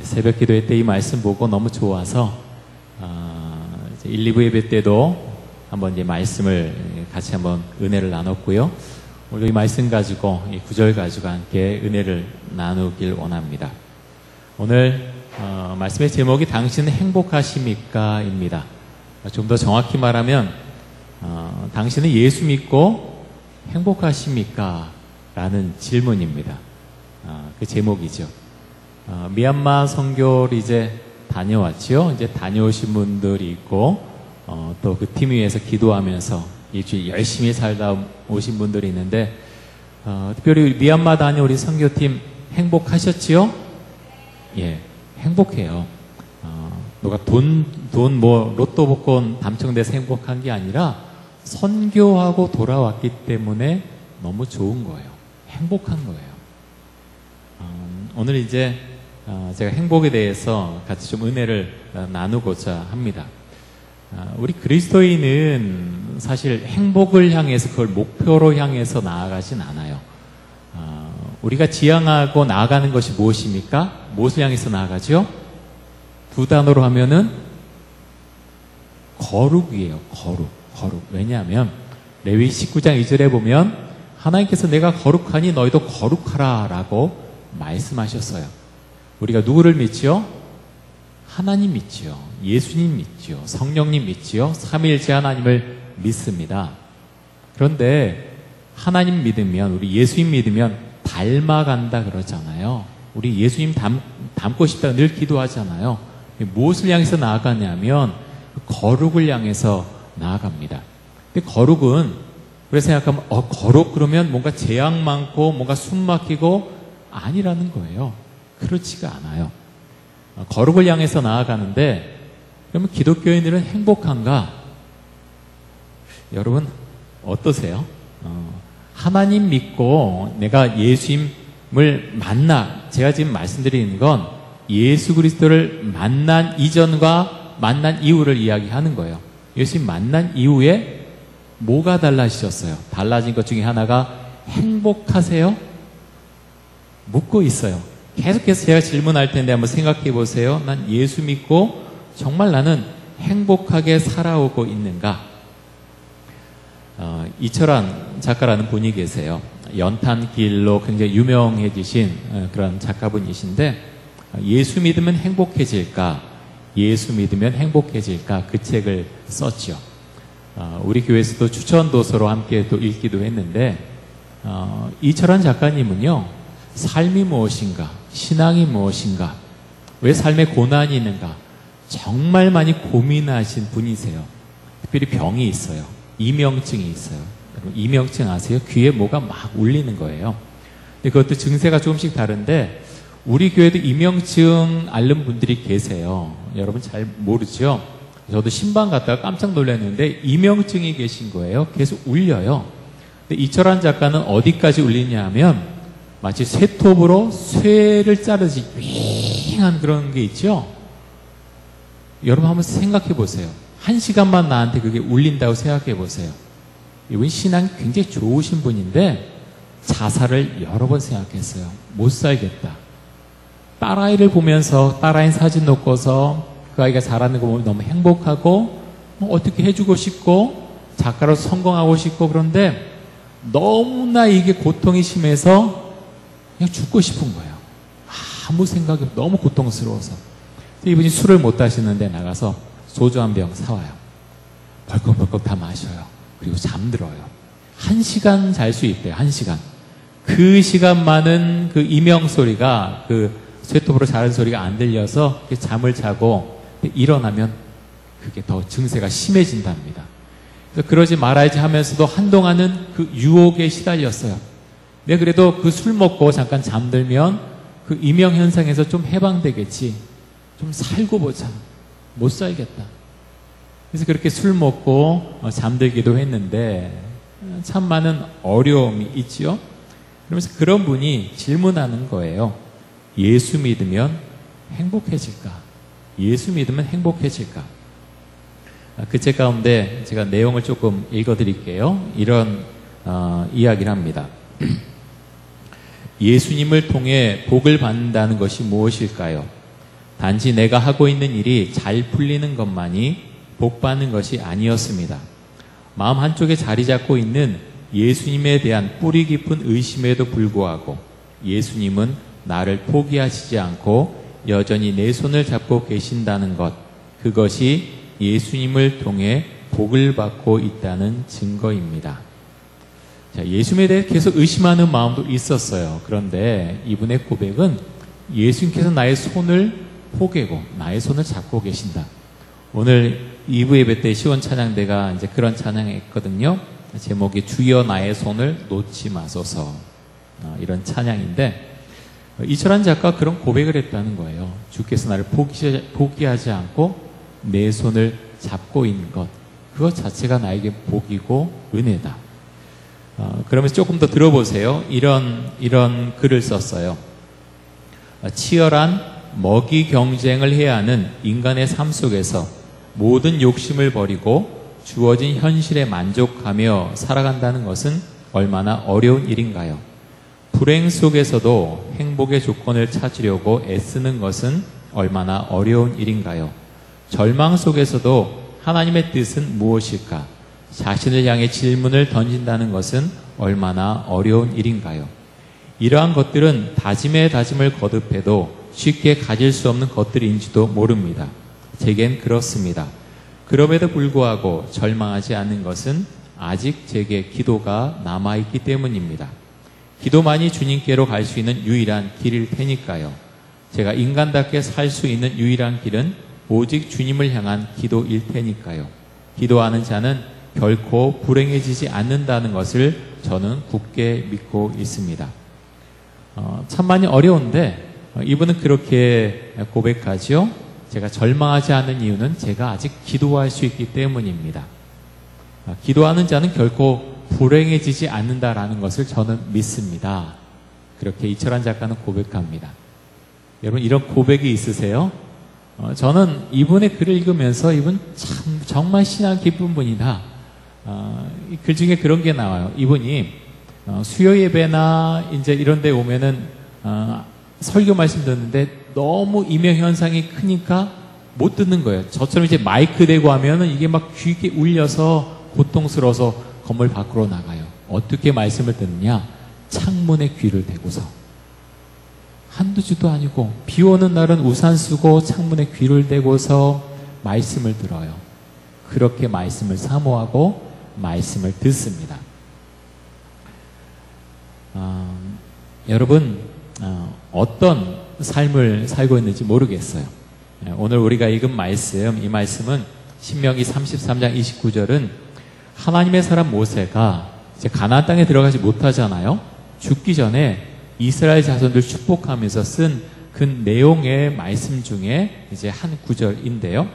새벽 기도회 때 이 말씀 보고 너무 좋아서 이제 1, 2부 예배 때도 한번 이제 말씀을 같이 한번 은혜를 나눴고요. 오늘 이 말씀 가지고 이 구절 가지고 함께 은혜를 나누길 원합니다. 오늘 말씀의 제목이 당신은 행복하십니까? 입니다. 좀 더 정확히 말하면 당신은 예수 믿고 행복하십니까? 라는 질문입니다. 그 제목이죠. 미얀마 선교를 이제 다녀왔죠. 이제 다녀오신 분들이 있고 또 그 팀 위에서 기도하면서 일주일 열심히 살다 오신 분들이 있는데 특별히 미얀마 다녀온 우리 선교팀 행복하셨지요? 예, 행복해요. 누가 뭐 로또 복권 당첨돼서 행복한 게 아니라 선교하고 돌아왔기 때문에 너무 좋은 거예요. 행복한 거예요. 오늘 이제 제가 행복에 대해서 같이 좀 은혜를 나누고자 합니다. 우리 그리스도인은 사실 행복을 향해서 그걸 목표로 향해서 나아가진 않아요. 우리가 지향하고 나아가는 것이 무엇입니까? 무엇을 향해서 나아가죠? 두 단어로 하면은 거룩이에요. 거룩. 왜냐하면 레위 19장 2절에 보면 하나님께서 내가 거룩하니 너희도 거룩하라 라고 말씀하셨어요. 우리가 누구를 믿지요? 하나님 믿지요. 예수님 믿지요. 성령님 믿지요. 삼위일체 하나님을 믿습니다. 그런데 하나님 믿으면, 우리 예수님 믿으면 닮아간다 그러잖아요. 우리 예수님 닮고 싶다고 늘 기도하잖아요. 무엇을 향해서 나아가냐면 거룩을 향해서 나아갑니다. 근데 거룩은 그래서 생각하면 거룩 그러면 뭔가 재앙 많고 뭔가 숨 막히고 아니라는 거예요. 그렇지가 않아요. 거룩을 향해서 나아가는데 그러면 기독교인들은 행복한가? 여러분 어떠세요? 하나님 믿고 내가 예수님을 제가 지금 말씀드리는 건 예수 그리스도를 만난 이전과 만난 이후를 이야기하는 거예요. 예수님 만난 이후에 뭐가 달라지셨어요? 달라진 것 중에 하나가 행복하세요? 묻고 있어요. 계속해서 제가 질문할 텐데 한번 생각해 보세요. 난 예수 믿고 정말 나는 행복하게 살아오고 있는가? 이철환 작가라는 분이 계세요. 연탄길로 굉장히 유명해지신 그런 작가분이신데 예수 믿으면 행복해질까? 예수 믿으면 행복해질까? 그 책을 썼죠. 우리 교회에서도 추천도서로 함께 또 읽기도 했는데 이철환 작가님은요. 삶이 무엇인가? 신앙이 무엇인가? 왜 삶에 고난이 있는가? 정말 많이 고민하신 분이세요. 특별히 병이 있어요. 이명증이 있어요. 여러분 이명증 아세요? 귀에 뭐가 막 울리는 거예요. 근데 그것도 증세가 조금씩 다른데 우리 교회도 이명증 앓는 분들이 계세요. 여러분 잘 모르죠? 저도 신방 갔다가 깜짝 놀랐는데 이명증이 계신 거예요. 계속 울려요. 근데 이철환 작가는 어디까지 울리냐 하면 마치 쇠톱으로 쇠를 자르지 윙한 그런 게 있죠. 여러분 한번 생각해 보세요. 1시간만 나한테 그게 울린다고 생각해 보세요. 이분 신앙이 굉장히 좋으신 분인데 자살을 여러 번 생각했어요. 못 살겠다. 딸아이를 보면서 딸아이 사진 놓고서 그 아이가 자라는 거 보면 너무 행복하고 어떻게 해주고 싶고 작가로 성공하고 싶고 그런데 너무나 이게 고통이 심해서 그냥 죽고 싶은 거예요. 아무 생각이 너무 고통스러워서. 이분이 술을 못 마시는데 나가서 소주 한 병 사와요. 벌컥벌컥 다 마셔요. 그리고 잠들어요. 1시간 잘 수 있대요. 1시간. 그 시간만은 그 이명 소리가 그 쇠톱으로 자른 소리가 안 들려서 잠을 자고 일어나면 그게 더 증세가 심해진답니다. 그래서 그러지 말아야지 하면서도 한동안은 그 유혹에 시달렸어요. 네, 그래도 그 술 먹고 잠깐 잠들면 그 이명 현상에서 좀 해방되겠지. 좀 살고 보자. 못 살겠다. 그래서 그렇게 술 먹고 잠들기도 했는데 참 많은 어려움이 있지요. 그러면서 그런 분이 질문하는 거예요. 예수 믿으면 행복해질까? 예수 믿으면 행복해질까? 그 책 가운데 제가 내용을 조금 읽어드릴게요. 이런 이야기를 합니다. 예수님을 통해 복을 받는다는 것이 무엇일까요? 단지 내가 하고 있는 일이 잘 풀리는 것만이 복받는 것이 아니었습니다. 마음 한쪽에 자리 잡고 있는 예수님에 대한 뿌리 깊은 의심에도 불구하고 예수님은 나를 포기하시지 않고 여전히 내 손을 잡고 계신다는 것, 그것이 예수님을 통해 복을 받고 있다는 증거입니다. 자, 예수님에 대해 계속 의심하는 마음도 있었어요. 그런데 이분의 고백은 예수님께서 나의 손을 포개고 나의 손을 잡고 계신다. 오늘 2부 예배 때 시원 찬양대가 이제 그런 찬양했거든요. 제목이 주여 나의 손을 놓지 마소서. 이런 찬양인데 이철환 작가가 그런 고백을 했다는 거예요. 주께서 나를 포기하지 않고 내 손을 잡고 있는 것, 그것 자체가 나에게 복이고 은혜다. 그러면서 조금 더 들어보세요. 이런 글을 썼어요. 치열한 먹이 경쟁을 해야 하는 인간의 삶 속에서 모든 욕심을 버리고 주어진 현실에 만족하며 살아간다는 것은 얼마나 어려운 일인가요? 불행 속에서도 행복의 조건을 찾으려고 애쓰는 것은 얼마나 어려운 일인가요? 절망 속에서도 하나님의 뜻은 무엇일까? 자신을 향해 질문을 던진다는 것은 얼마나 어려운 일인가요? 이러한 것들은 다짐에 다짐을 거듭해도 쉽게 가질 수 없는 것들인지도 모릅니다. 제겐 그렇습니다. 그럼에도 불구하고 절망하지 않는 것은 아직 제게 기도가 남아있기 때문입니다. 기도만이 주님께로 갈 수 있는 유일한 길일 테니까요. 제가 인간답게 살 수 있는 유일한 길은 오직 주님을 향한 기도일 테니까요. 기도하는 자는 결코 불행해지지 않는다는 것을 저는 굳게 믿고 있습니다. 참 많이 어려운데 이분은 그렇게 고백하지요. 제가 절망하지 않는 이유는 제가 아직 기도할 수 있기 때문입니다. 기도하는 자는 결코 불행해지지 않는다라는 것을 저는 믿습니다. 그렇게 이철환 작가는 고백합니다. 여러분 이런 고백이 있으세요? 저는 이분의 글을 읽으면서 이분 참 정말 신앙 깊은 분이다. 이 글 중에 그런 게 나와요. 이분이 수요 예배나 이제 이런 데 오면은 설교 말씀 듣는데 너무 임형 현상이 크니까 못 듣는 거예요. 저처럼 이제 마이크 대고 하면은 이게 막 귀에 울려서 고통스러워서 건물 밖으로 나가요. 어떻게 말씀을 듣느냐? 창문에 귀를 대고서. 한두 주도 아니고 비 오는 날은 우산 쓰고 창문에 귀를 대고서 말씀을 들어요. 그렇게 말씀을 사모하고 말씀을 듣습니다. 여러분 어떤 삶을 살고 있는지 모르겠어요. 오늘 우리가 읽은 말씀, 이 말씀은 신명기 33장 29절은 하나님의 사람 모세가 이제 가나안 땅에 들어가지 못하잖아요. 죽기 전에 이스라엘 자손들 축복하면서 쓴 그 내용의 말씀 중에 이제 한 구절인데요.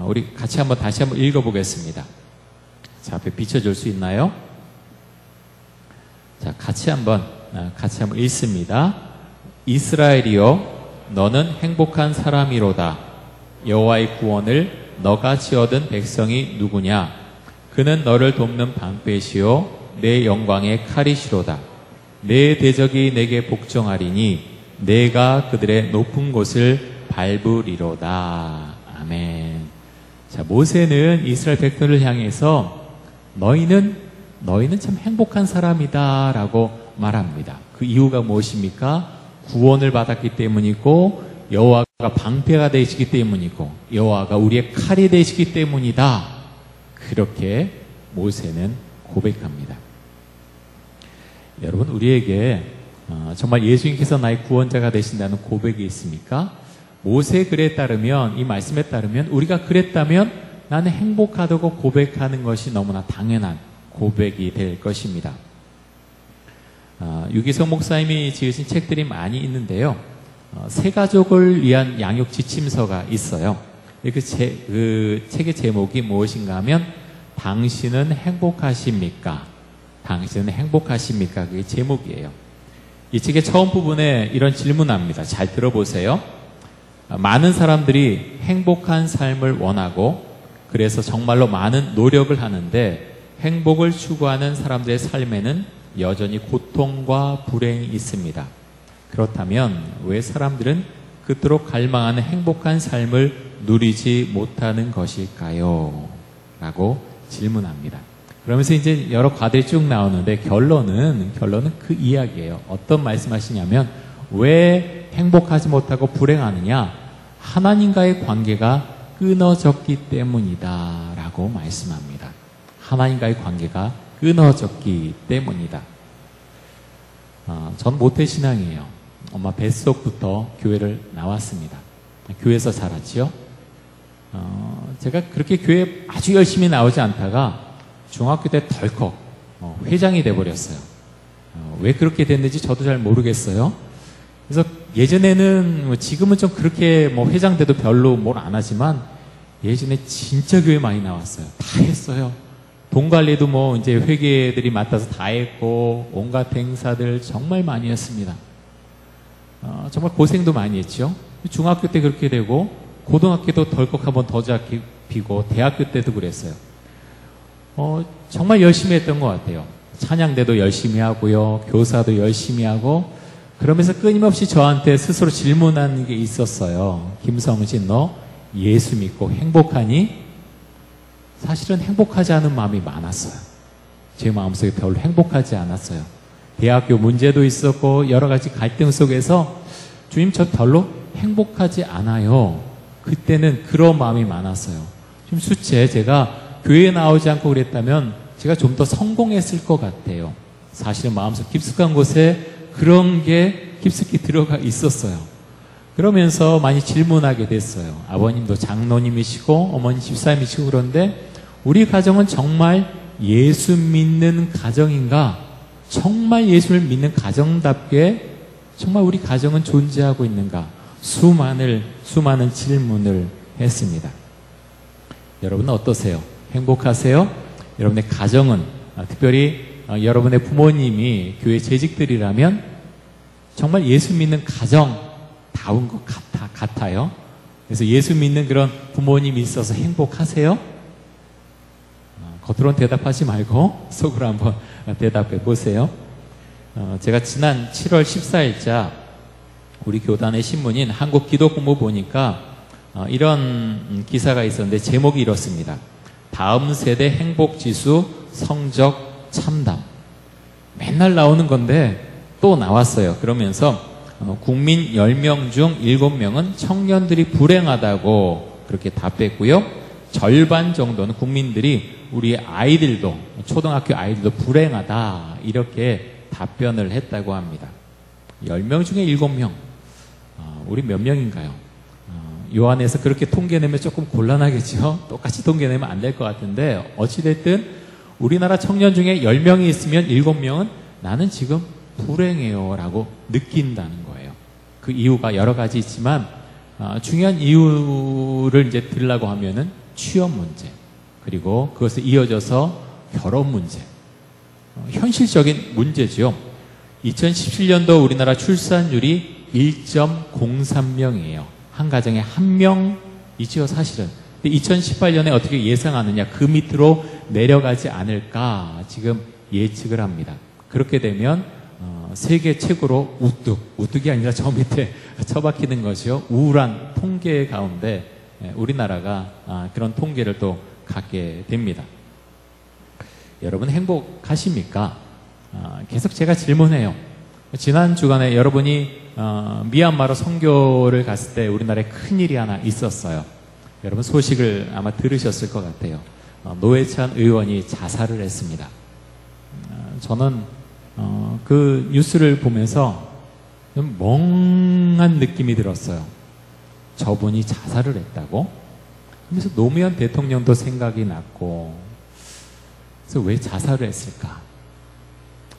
우리 같이 다시 한번 읽어보겠습니다. 자, 앞에 비춰줄 수 있나요? 자, 같이 한번 읽습니다. 이스라엘이여, 너는 행복한 사람이로다. 여호와의 구원을 너같이 얻은 백성이 누구냐? 그는 너를 돕는 방패시요 내 영광의 칼이시로다. 내 대적이 내게 복종하리니 내가 그들의 높은 곳을 밟으리로다. 아멘. 자, 모세는 이스라엘 백성을 향해서 너희는 참 행복한 사람이다 라고 말합니다. 그 이유가 무엇입니까? 구원을 받았기 때문이고 여호와가 방패가 되시기 때문이고 여호와가 우리의 칼이 되시기 때문이다. 그렇게 모세는 고백합니다. 여러분 우리에게 정말 예수님께서 나의 구원자가 되신다는 고백이 있습니까? 모세의 글에 따르면, 이 말씀에 따르면 우리가 그랬다면 나는 행복하다고 고백하는 것이 너무나 당연한 고백이 될 것입니다. 유기성 목사님이 지으신 책들이 많이 있는데요. 새 가족을 위한 양육 지침서가 있어요. 그 책의 제목이 무엇인가 하면 당신은 행복하십니까? 당신은 행복하십니까? 그게 제목이에요. 이 책의 처음 부분에 이런 질문합니다. 잘 들어보세요. 많은 사람들이 행복한 삶을 원하고 그래서 정말로 많은 노력을 하는데 행복을 추구하는 사람들의 삶에는 여전히 고통과 불행이 있습니다. 그렇다면 왜 사람들은 그토록 갈망하는 행복한 삶을 누리지 못하는 것일까요? 라고 질문합니다. 그러면서 이제 여러 과들이 쭉 나오는데 결론은 그 이야기예요. 어떤 말씀하시냐면 왜 행복하지 못하고 불행하느냐? 하나님과의 관계가 끊어졌기 때문이다 라고 말씀합니다. 하나님과의 관계가 끊어졌기 때문이다. 전 모태신앙이에요. 엄마 뱃속부터 교회를 나왔습니다. 교회에서 자랐지요. 제가 그렇게 교회에 아주 열심히 나오지 않다가 중학교 때 덜컥 회장이 돼버렸어요. 왜 그렇게 됐는지 저도 잘 모르겠어요. 그래서 예전에는 지금은 좀 그렇게 회장 돼도 별로 뭘 안 하지만 예전에 진짜 교회 많이 나왔어요. 다 했어요. 돈 관리도 이제 회계들이 맡아서 다 했고 온갖 행사들 정말 많이 했습니다. 정말 고생도 많이 했죠. 중학교 때 그렇게 되고 고등학교도 덜컥 한번 더 잡히고 대학교 때도 그랬어요. 정말 열심히 했던 것 같아요. 찬양대도 열심히 하고요. 교사도 열심히 하고 그러면서 끊임없이 저한테 스스로 질문하는 게 있었어요. 김성진, 너 예수 믿고 행복하니? 사실은 행복하지 않은 마음이 많았어요. 제 마음속에 별로 행복하지 않았어요. 대학교 문제도 있었고 여러 가지 갈등 속에서 주님 저 별로 행복하지 않아요. 그때는 그런 마음이 많았어요. 지금 수채 제가 교회에 나오지 않고 그랬다면 제가 좀 더 성공했을 것 같아요. 사실은 마음속 깊숙한 곳에 그런 게 깊숙이 들어가 있었어요. 그러면서 많이 질문하게 됐어요. 아버님도 장로님이시고 어머니 집사님이시고 그런데 우리 가정은 정말 예수 믿는 가정인가? 정말 예수를 믿는 가정답게 정말 우리 가정은 존재하고 있는가? 수많은 질문을 했습니다. 여러분은 어떠세요? 행복하세요? 여러분의 가정은 특별히 여러분의 부모님이 교회 재직들이라면 정말 예수 믿는 가정다운 것 같아요. 그래서 예수 믿는 그런 부모님이 있어서 행복하세요? 겉으로는 대답하지 말고 속으로 한번 대답해 보세요. 제가 지난 7월 14일자 우리 교단의 신문인 한국기독본부 보니까 이런 기사가 있었는데 제목이 이렇습니다. 다음 세대 행복지수 성적 참담. 맨날 나오는 건데 또 나왔어요. 그러면서 국민 10명 중 7명은 청년들이 불행하다고 그렇게 답했고요. 절반 정도는 국민들이 우리 아이들도 초등학교 아이들도 불행하다 이렇게 답변을 했다고 합니다. 10명 중에 7명. 우리 몇 명인가요? 요한에서 그렇게 통계내면 조금 곤란하겠죠. 똑같이 통계내면 안 될 것 같은데 어찌됐든 우리나라 청년 중에 10명이 있으면 7명은 나는 지금 불행해요 라고 느낀다는 거예요. 그 이유가 여러 가지 있지만 중요한 이유를 이제 들으려고 하면은 취업 문제 그리고 그것에 이어져서 결혼 문제 현실적인 문제죠. 2017년도 우리나라 출산율이 1.03명이에요. 한 가정에 한 명이지요 사실은. 근데 2018년에 어떻게 예상하느냐 그 밑으로 내려가지 않을까 지금 예측을 합니다. 그렇게 되면 세계 최고로 우뚝이 아니라 저 밑에 처박히는 것이요 우울한 통계 가운데 우리나라가 그런 통계를 또 갖게 됩니다. 여러분 행복하십니까? 계속 제가 질문해요. 지난 주간에 여러분이 미얀마로 선교를 갔을 때 우리나라에 큰일이 하나 있었어요. 여러분 소식을 아마 들으셨을 것 같아요. 노회찬 의원이 자살을 했습니다. 저는 그 뉴스를 보면서 좀 멍한 느낌이 들었어요. 저분이 자살을 했다고? 그래서 노무현 대통령도 생각이 났고 그래서 왜 자살을 했을까?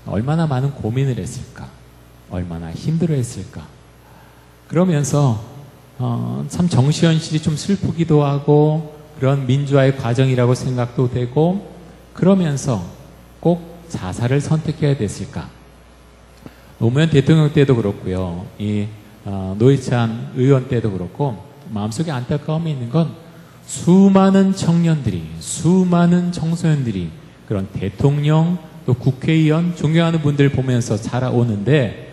얼마나 많은 고민을 했을까? 얼마나 힘들어했을까? 그러면서 참 정시현실이 좀 슬프기도 하고 그런 민주화의 과정이라고 생각도 되고 그러면서 꼭 자살을 선택해야 됐을까? 노무현 대통령 때도 그렇고요. 이 노회찬 의원 때도 그렇고 마음속에 안타까움이 있는 건 수많은 청년들이 수많은 청소년들이 그런 대통령 또 국회의원 존경하는 분들 보면서 자라오는데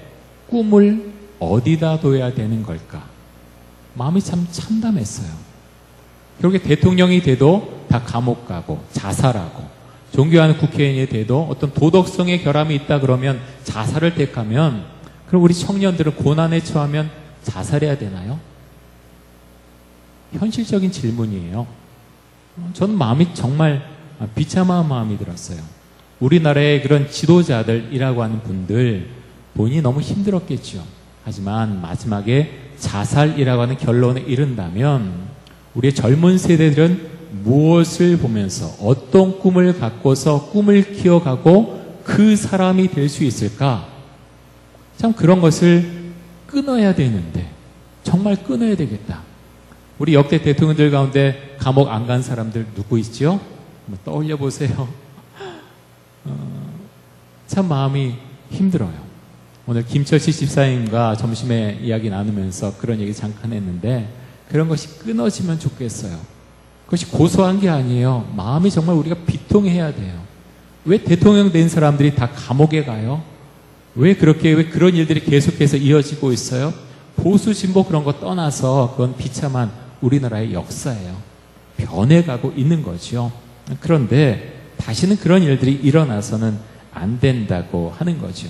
꿈을 어디다 둬야 되는 걸까? 마음이 참 참담했어요. 결국에 대통령이 돼도 다 감옥 가고 자살하고, 존경하는 국회의원이 돼도 어떤 도덕성의 결함이 있다 그러면 자살을 택하면, 그럼 우리 청년들은 고난에 처하면 자살해야 되나요? 현실적인 질문이에요. 저는 마음이 정말 비참한 마음이 들었어요. 우리나라의 그런 지도자들이라고 하는 분들 본인이 너무 힘들었겠죠. 하지만 마지막에 자살이라고 하는 결론에 이른다면 우리의 젊은 세대들은 무엇을 보면서 어떤 꿈을 갖고서 꿈을 키워가고 그 사람이 될 수 있을까? 참 그런 것을 끊어야 되는데, 정말 끊어야 되겠다. 우리 역대 대통령들 가운데 감옥 안 간 사람들 누구 있죠? 한번 떠올려 보세요. 참 마음이 힘들어요. 오늘 김철식 집사님과 점심에 이야기 나누면서 그런 얘기 잠깐 했는데, 그런 것이 끊어지면 좋겠어요. 그것이 고소한 게 아니에요. 마음이 정말 우리가 비통해야 돼요. 왜 대통령 된 사람들이 다 감옥에 가요? 왜 그런 일들이 계속해서 이어지고 있어요? 보수 진보 그런 거 떠나서 그건 비참한 우리나라의 역사예요. 변해가고 있는 거죠. 그런데 다시는 그런 일들이 일어나서는 안 된다고 하는 거죠.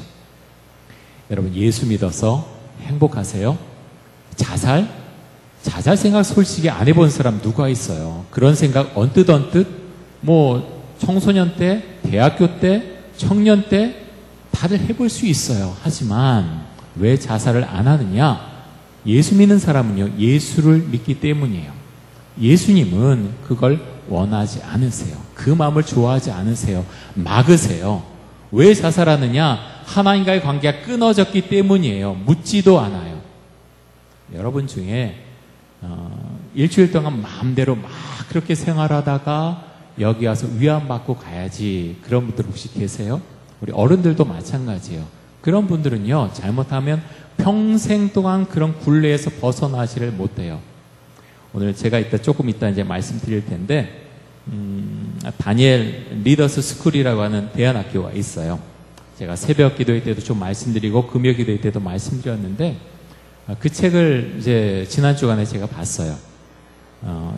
여러분, 예수 믿어서 행복하세요? 자살 생각 솔직히 안 해본 사람 누가 있어요? 그런 생각 언뜻 뭐 청소년 때, 대학교 때, 청년 때 다들 해볼 수 있어요. 하지만 왜 자살을 안 하느냐? 예수 믿는 사람은요, 예수를 믿기 때문이에요. 예수님은 그걸 원하지 않으세요. 그 마음을 좋아하지 않으세요. 막으세요. 왜 자살하느냐? 하나님과의 관계가 끊어졌기 때문이에요. 묻지도 않아요. 여러분 중에 일주일 동안 마음대로 막 그렇게 생활하다가 여기 와서 위안받고 가야지, 그런 분들 혹시 계세요? 우리 어른들도 마찬가지예요. 그런 분들은요, 잘못하면 평생 동안 그런 굴레에서 벗어나지를 못해요. 오늘 제가 조금 이따 이제 말씀드릴 텐데, 다니엘 리더스 스쿨이라고 하는 대안학교가 있어요. 제가 새벽 기도회 때도 좀 말씀드리고 금요 기도회 때도 말씀드렸는데, 그 책을 이제 지난 주간에 제가 봤어요.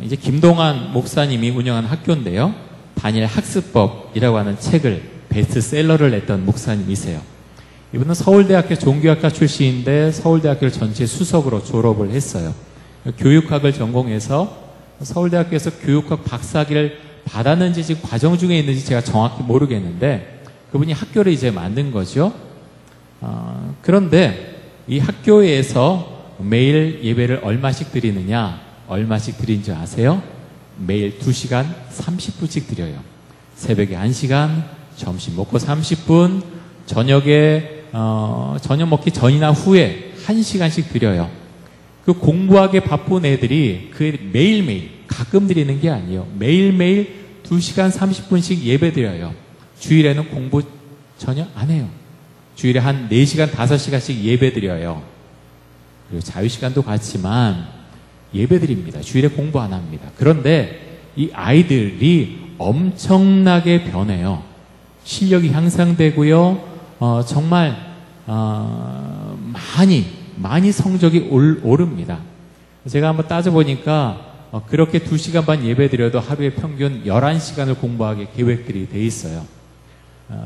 이제 김동환 목사님이 운영한 학교인데요, 다니엘 학습법이라고 하는 책을 베스트셀러를 냈던 목사님이세요. 이분은 서울대학교 종교학과 출신인데 서울대학교를 전체 수석으로 졸업을 했어요. 교육학을 전공해서 서울대학교에서 교육학 박사학위를 받았는지 지금 과정 중에 있는지 제가 정확히 모르겠는데, 그분이 학교를 이제 만든 거죠. 그런데 이 학교에서 매일 예배를 얼마씩 드리느냐? 얼마씩 드린 줄 아세요? 매일 2시간 30분씩 드려요. 새벽에 1시간, 점심 먹고 30분, 저녁에 저녁 먹기 전이나 후에 1시간씩 드려요. 그 공부하기에 바쁜 애들이 그 매일매일, 가끔 드리는 게 아니에요. 매일매일 2시간 30분씩 예배 드려요. 주일에는 공부 전혀 안 해요. 주일에 한 4시간, 5시간씩 예배 드려요. 그리고 자유시간도 갖지만 예배 드립니다. 주일에 공부 안 합니다. 그런데 이 아이들이 엄청나게 변해요. 실력이 향상되고요. 정말 많이 성적이 오릅니다. 제가 한번 따져보니까 그렇게 2시간 반 예배 드려도 하루에 평균 11시간을 공부하게 계획들이 돼 있어요.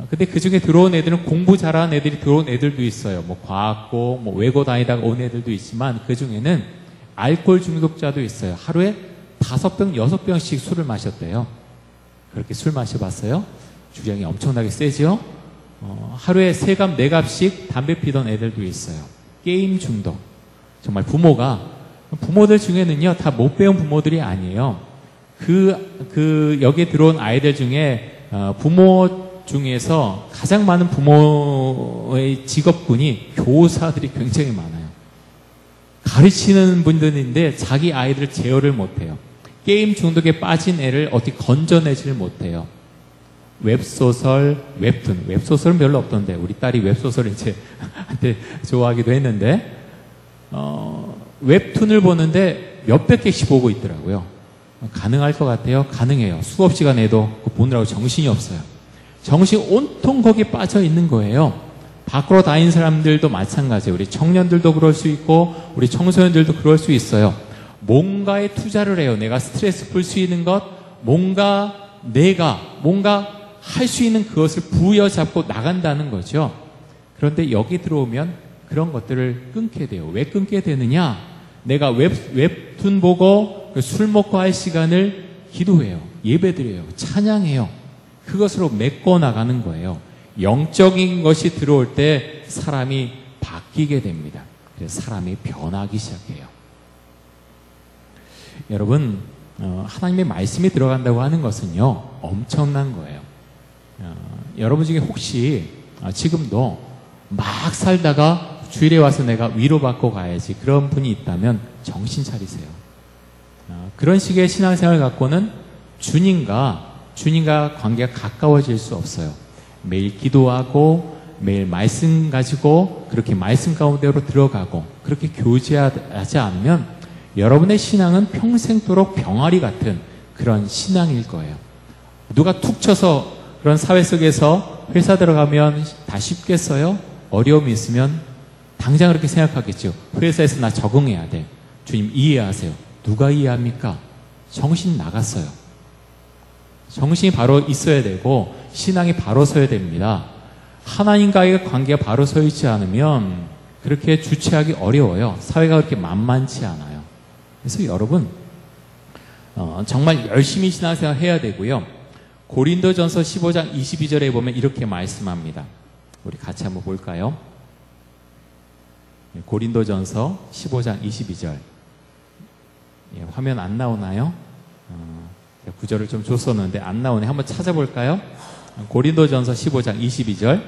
근데 그 중에 들어온 애들은 공부 잘하는 애들이 들어온 애들도 있어요. 뭐 과학고, 뭐 외고 다니다가 온 애들도 있지만 그 중에는 알코올 중독자도 있어요. 하루에 5병, 6병씩 술을 마셨대요. 그렇게 술 마셔봤어요? 주량이 엄청나게 세죠? 하루에 3갑, 4갑씩 담배 피던 애들도 있어요. 게임 중독. 정말 부모들 중에는요, 다 못 배운 부모들이 아니에요. 여기에 들어온 아이들 중에, 부모 중에서 가장 많은 부모의 직업군이 교사들이 굉장히 많아요. 가르치는 분들인데 자기 아이들을 제어를 못해요. 게임 중독에 빠진 애를 어떻게 건져내지를 못해요. 웹소설, 웹소설은 별로 없던데 우리 딸이 웹소설을 이제 한테 좋아하기도 했는데 웹툰을 보는데 몇백 개씩 보고 있더라고요. 가능할 것 같아요? 가능해요. 수업 시간에도 보느라고 정신이 없어요. 정신 온통 거기에 빠져 있는 거예요. 밖으로 다니는 사람들도 마찬가지예요. 우리 청년들도 그럴 수 있고 우리 청소년들도 그럴 수 있어요. 뭔가에 투자를 해요. 내가 스트레스 풀 수 있는 것, 뭔가 할 수 있는 그것을 부여잡고 나간다는 거죠. 그런데 여기 들어오면 그런 것들을 끊게 돼요. 왜 끊게 되느냐? 내가 웹툰 보고 술 먹고 할 시간을 기도해요. 예배드려요. 찬양해요. 그것으로 메꿔 나가는 거예요. 영적인 것이 들어올 때 사람이 바뀌게 됩니다. 그래서 사람이 변하기 시작해요. 여러분, 하나님의 말씀이 들어간다고 하는 것은요, 엄청난 거예요. 여러분 중에 혹시 지금도 막 살다가 주일에 와서 내가 위로받고 가야지 그런 분이 있다면 정신 차리세요. 그런 식의 신앙생활을 갖고는 주님과 관계가 가까워질 수 없어요. 매일 기도하고 매일 말씀 가지고 그렇게 말씀 가운데로 들어가고 그렇게 교제하지 않으면 여러분의 신앙은 평생도록 병아리 같은 그런 신앙일 거예요. 누가 툭 쳐서 그런 사회 속에서 회사 들어가면 다 쉽겠어요? 어려움이 있으면 당장 그렇게 생각하겠죠. 회사에서 나 적응해야 돼. 주님 이해하세요. 누가 이해합니까? 정신 나갔어요. 정신이 바로 있어야 되고 신앙이 바로 서야 됩니다. 하나님과의 관계가 바로 서 있지 않으면 그렇게 주체하기 어려워요. 사회가 그렇게 만만치 않아요. 그래서 여러분 정말 열심히 신앙생활 해야 되고요. 고린도전서 15장 22절에 보면 이렇게 말씀합니다. 우리 같이 한번 볼까요? 고린도전서 15장 22절. 화면 안 나오나요? 구절을 좀 줬었는데 안 나오네. 한번 찾아볼까요? 고린도전서 15장 22절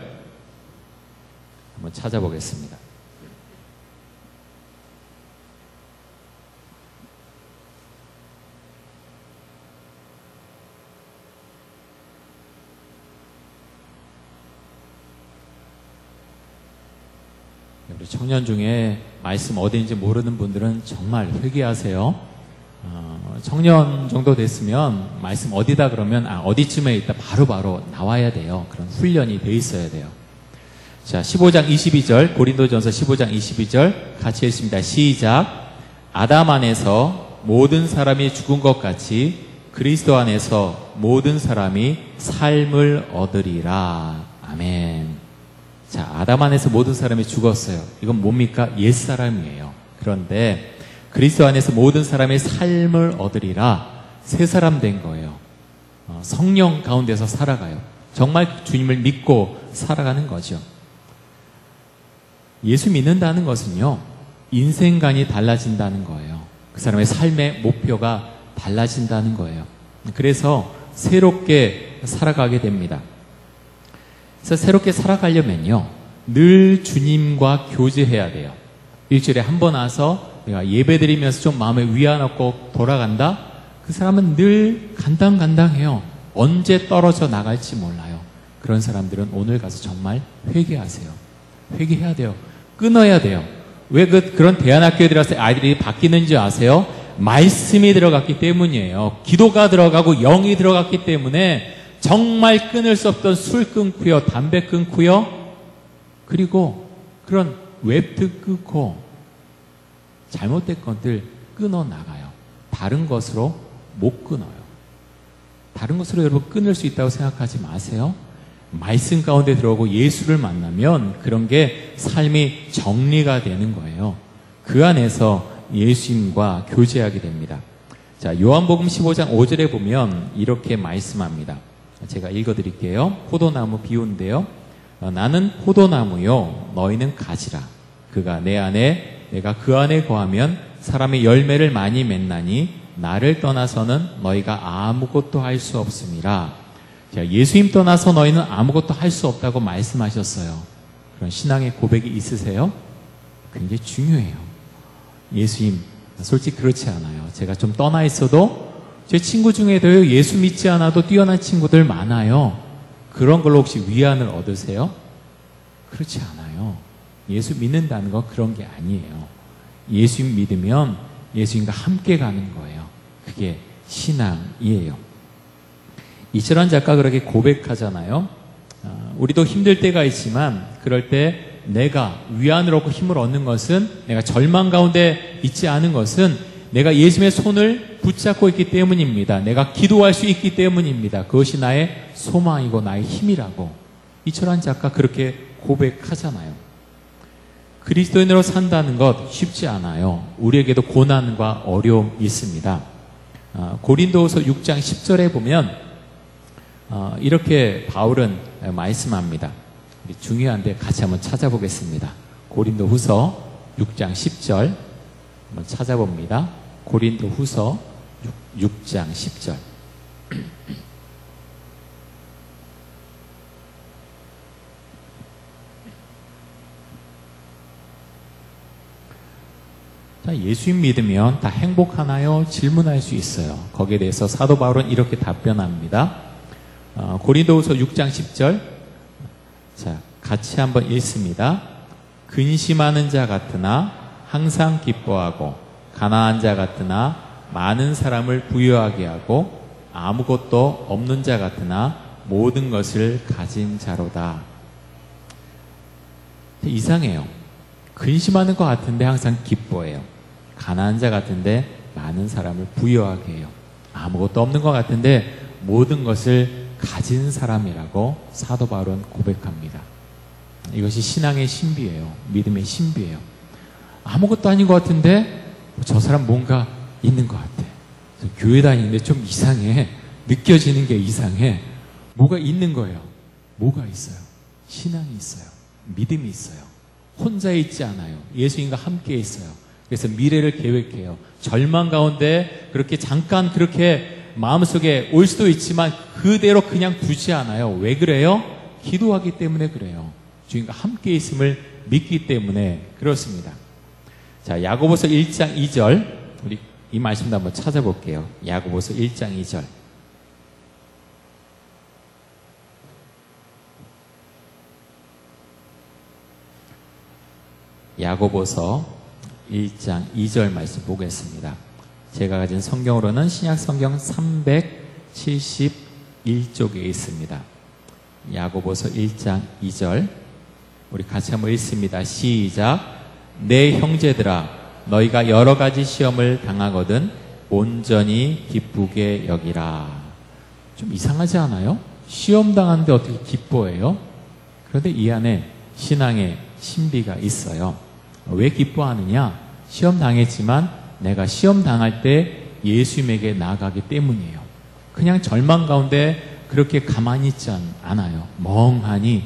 한번 찾아보겠습니다. 우리 청년 중에 말씀 어디인지 모르는 분들은 정말 회개하세요. 청년 정도 됐으면 말씀 어디다 그러면 어디쯤에 있다 바로바로 나와야 돼요. 그런 훈련이 돼 있어야 돼요. 자, 15장 22절 고린도전서 15장 22절 같이 읽습니다. 시작. 아담 안에서 모든 사람이 죽은 것 같이 그리스도 안에서 모든 사람이 삶을 얻으리라. 아멘. 자, 아담 안에서 모든 사람이 죽었어요. 이건 뭡니까? 옛사람이에요. 그런데 그리스도 안에서 모든 사람의 삶을 얻으리라. 새 사람 된 거예요. 성령 가운데서 살아가요. 정말 주님을 믿고 살아가는 거죠. 예수 믿는다는 것은요, 인생관이 달라진다는 거예요. 그 사람의 삶의 목표가 달라진다는 거예요. 그래서 새롭게 살아가게 됩니다. 그래서 새롭게 살아가려면요, 늘 주님과 교제해야 돼요. 일주일에 한 번 와서 내가 예배드리면서 좀 마음에 위안 얻고 돌아간다? 그 사람은 늘 간당간당해요. 언제 떨어져 나갈지 몰라요. 그런 사람들은 오늘 가서 정말 회개하세요. 회개해야 돼요. 끊어야 돼요. 왜 그런 대안학교에 들어가서 아이들이 바뀌는지 아세요? 말씀이 들어갔기 때문이에요. 기도가 들어가고 영이 들어갔기 때문에 정말 끊을 수 없던 술 끊고요, 담배 끊고요, 그리고 그런 웹툰 끊고 잘못된 것들 끊어 나가요. 다른 것으로 못 끊어요. 다른 것으로 여러분 끊을 수 있다고 생각하지 마세요. 말씀 가운데 들어오고 예수를 만나면 그런 게 삶이 정리가 되는 거예요. 그 안에서 예수님과 교제하게 됩니다. 자, 요한복음 15장 5절에 보면 이렇게 말씀합니다. 제가 읽어드릴게요. 포도나무 비유인데요. 나는 포도나무요, 너희는 가지라. 그가 내 안에, 내가 그 안에 거하면 사람의 열매를 많이 맺나니 나를 떠나서는 너희가 아무것도 할 수 없음이라. 자, 예수님 떠나서 너희는 아무것도 할 수 없다고 말씀하셨어요. 그런 신앙의 고백이 있으세요? 굉장히 중요해요. 예수님, 솔직히 그렇지 않아요. 제가 좀 떠나 있어도 제 친구 중에도요, 예수 믿지 않아도 뛰어난 친구들 많아요. 그런 걸로 혹시 위안을 얻으세요? 그렇지 않아요. 예수 믿는다는 건 그런 게 아니에요. 예수님 믿으면 예수님과 함께 가는 거예요. 그게 신앙이에요. 이철환 작가 그렇게 고백하잖아요. 우리도 힘들 때가 있지만 그럴 때 내가 위안을 얻고 힘을 얻는 것은, 내가 절망 가운데 있지 않은 것은 내가 예수님의 손을 붙잡고 있기 때문입니다. 내가 기도할 수 있기 때문입니다. 그것이 나의 소망이고 나의 힘이라고 이철환 작가 그렇게 고백하잖아요. 그리스도인으로 산다는 것 쉽지 않아요. 우리에게도 고난과 어려움이 있습니다. 고린도후서 6장 10절에 보면 이렇게 바울은 말씀합니다. 중요한데 같이 한번 찾아보겠습니다. 고린도후서 6장 10절 한번 찾아봅니다. 고린도후서 6장 10절. 예수님 믿으면 다 행복하나요? 질문할 수 있어요. 거기에 대해서 사도 바울은 이렇게 답변합니다. 고린도후서 6장 10절. 자, 같이 한번 읽습니다. 근심하는 자 같으나 항상 기뻐하고 가난한 자 같으나 많은 사람을 부유하게 하고 아무것도 없는 자 같으나 모든 것을 가진 자로다. 이상해요. 근심하는 것 같은데 항상 기뻐해요. 가난한 자 같은데 많은 사람을 부유하게 해요. 아무것도 없는 것 같은데 모든 것을 가진 사람이라고 사도 바울은 고백합니다. 이것이 신앙의 신비예요. 믿음의 신비예요. 아무것도 아닌 것 같은데 저 사람 뭔가 있는 것 같아. 교회 다니는데 좀 이상해. 느껴지는 게 이상해. 뭐가 있는 거예요. 뭐가 있어요? 신앙이 있어요. 믿음이 있어요. 혼자 있지 않아요. 예수님과 함께 있어요. 그래서 미래를 계획해요. 절망 가운데 그렇게 잠깐 그렇게 마음속에 올 수도 있지만 그대로 그냥 두지 않아요. 왜 그래요? 기도하기 때문에 그래요. 주님과 함께 있음을 믿기 때문에 그렇습니다. 자, 야고보서 1장 2절 우리 이 말씀도 한번 찾아볼게요. 야고보서 1장 2절. 야고보서 1장 2절 말씀 보겠습니다. 제가 가진 성경으로는 신약 성경 371쪽에 있습니다. 야고보서 1장 2절 우리 같이 한번 읽습니다. 시작. 내 형제들아 너희가 여러 가지 시험을 당하거든 온전히 기쁘게 여기라. 좀 이상하지 않아요? 시험 당하는데 어떻게 기뻐해요? 그런데 이 안에 신앙의 신비가 있어요. 왜 기뻐하느냐? 시험 당했지만 내가 시험 당할 때 예수님에게 나아가기 때문이에요. 그냥 절망 가운데 그렇게 가만히 있지 않아요. 멍하니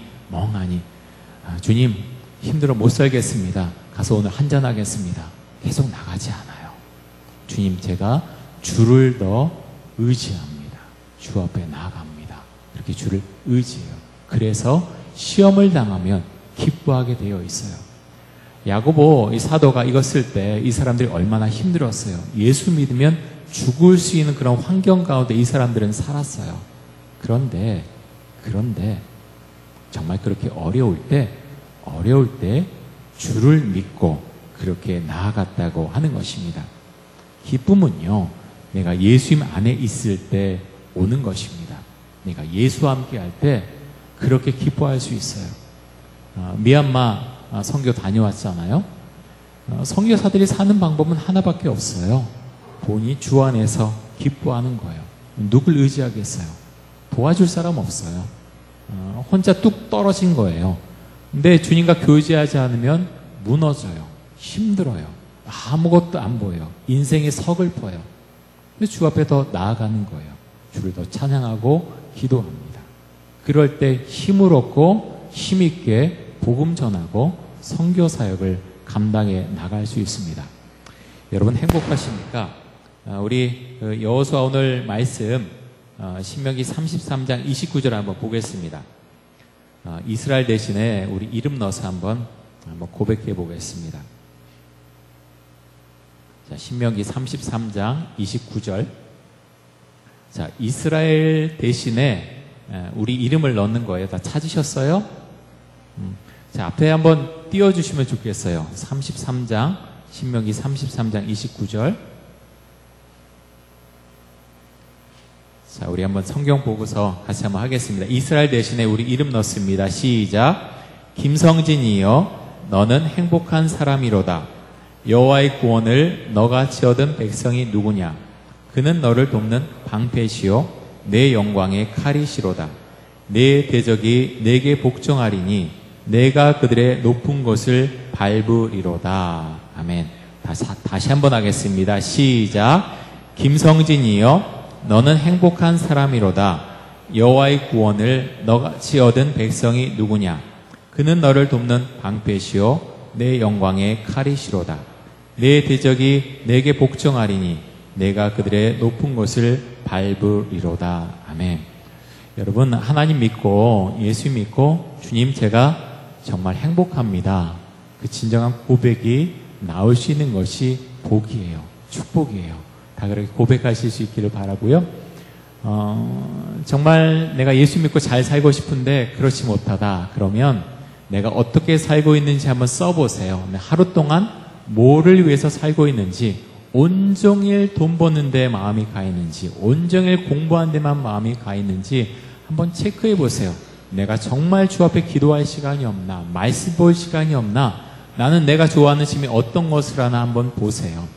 주님 힘들어 못 살겠습니다. 가서 오늘 한잔하겠습니다. 계속 나가지 않아요. 주님 제가 주를 더 의지합니다. 주 앞에 나아갑니다. 이렇게 주를 의지해요. 그래서 시험을 당하면 기뻐하게 되어 있어요. 야고보 이 사도가 이거 쓸 때 이 사람들이 얼마나 힘들었어요. 예수 믿으면 죽을 수 있는 그런 환경 가운데 이 사람들은 살았어요. 그런데 정말 그렇게 어려울 때 주를 믿고 그렇게 나아갔다고 하는 것입니다. 기쁨은요, 내가 예수님 안에 있을 때 오는 것입니다. 내가 예수와 함께 할 때 그렇게 기뻐할 수 있어요. 미얀마 선교 다녀왔잖아요. 선교사들이 사는 방법은 하나밖에 없어요. 본인이 주 안에서 기뻐하는 거예요. 누굴 의지하겠어요? 도와줄 사람 없어요. 혼자 뚝 떨어진 거예요. 근데 주님과 교제하지 않으면 무너져요. 힘들어요. 아무것도 안 보여요. 인생이 서글퍼요. 근데 주 앞에 더 나아가는 거예요. 주를 더 찬양하고 기도합니다. 그럴 때 힘을 얻고 힘있게 복음 전하고 선교 사역을 감당해 나갈 수 있습니다. 여러분 행복하십니까? 우리 여호수아 오늘 말씀 신명기 33장 29절 한번 보겠습니다. 이스라엘 대신에 우리 이름 넣어서 한번 고백해 보겠습니다. 자, 신명기 33장 29절. 자, 이스라엘 대신에 우리 이름을 넣는 거예요. 다 찾으셨어요? 자, 앞에 한번 띄워주시면 좋겠어요. 33장, 신명기 33장 29절. 자, 우리 한번 성경 보고서 같이 한번 하겠습니다. 이스라엘 대신에 우리 이름 넣습니다. 시작. 김성진이여, 너는 행복한 사람이로다. 여호와의 구원을 너같이 얻은 백성이 누구냐? 그는 너를 돕는 방패시요 내 영광의 칼이시로다. 내 대적이 내게 복종하리니 내가 그들의 높은 곳을 밟으리로다. 아멘. 다시 한번 하겠습니다. 시작. 김성진이여 너는 행복한 사람이로다. 여호와의 구원을 너같이 얻은 백성이 누구냐? 그는 너를 돕는 방패시요 내 영광의 칼이시로다. 내 대적이 내게 복종하리니 내가 그들의 높은 곳을 밟으리로다. 아멘. 여러분, 하나님 믿고 예수 믿고 주님 제가 정말 행복합니다. 그 진정한 고백이 나올 수 있는 것이 복이에요. 축복이에요. 다 그렇게 고백하실 수 있기를 바라고요. 정말 내가 예수 믿고 잘 살고 싶은데 그렇지 못하다. 그러면 내가 어떻게 살고 있는지 한번 써보세요. 하루 동안 뭐를 위해서 살고 있는지, 온종일 돈 버는 데 마음이 가 있는지, 온종일 공부하는 데만 마음이 가 있는지 한번 체크해 보세요. 내가 정말 주 앞에 기도할 시간이 없나? 말씀 볼 시간이 없나? 나는 내가 좋아하는 취미 어떤 것을 하나 한번 보세요.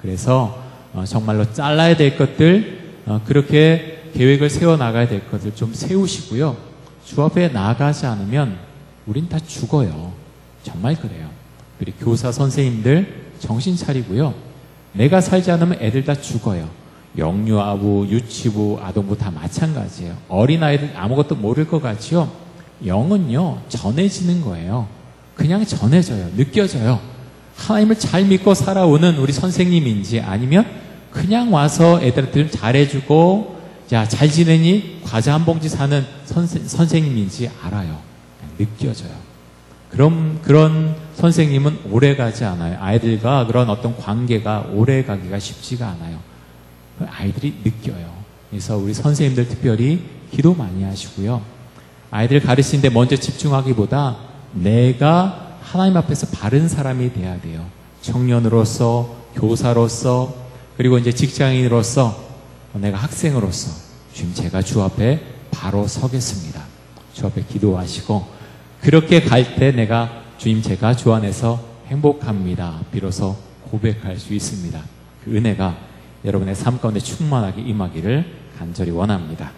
그래서 정말로 잘라야 될 것들, 그렇게 계획을 세워나가야 될 것들 좀 세우시고요. 주 앞에 나가지 않으면 우린 다 죽어요. 정말 그래요. 우리 교사 선생님들 정신 차리고요. 내가 살지 않으면 애들 다 죽어요. 영유아부, 유치부, 아동부 다 마찬가지예요. 어린아이들 아무것도 모를 것 같지요? 영은요, 전해지는 거예요. 그냥 전해져요. 느껴져요. 하나님을 잘 믿고 살아오는 우리 선생님인지 아니면 그냥 와서 애들한테 잘해주고 야, 잘 지내니? 과자 한 봉지 사는 선생님인지 알아요. 느껴져요. 그런 선생님은 오래 가지 않아요. 아이들과 그런 어떤 관계가 오래 가기가 쉽지가 않아요. 아이들이 느껴요. 그래서 우리 선생님들 특별히 기도 많이 하시고요. 아이들 가르치는데 먼저 집중하기보다 내가 하나님 앞에서 바른 사람이 돼야 돼요. 청년으로서, 교사로서, 그리고 이제 직장인으로서, 내가 학생으로서 주님 제가 주 앞에 바로 서겠습니다. 주 앞에 기도하시고 그렇게 갈 때 내가 주님 제가 주 안에서 행복합니다. 비로소 고백할 수 있습니다. 그 은혜가 여러분의 삶 가운데 충만하게 임하기를 간절히 원합니다.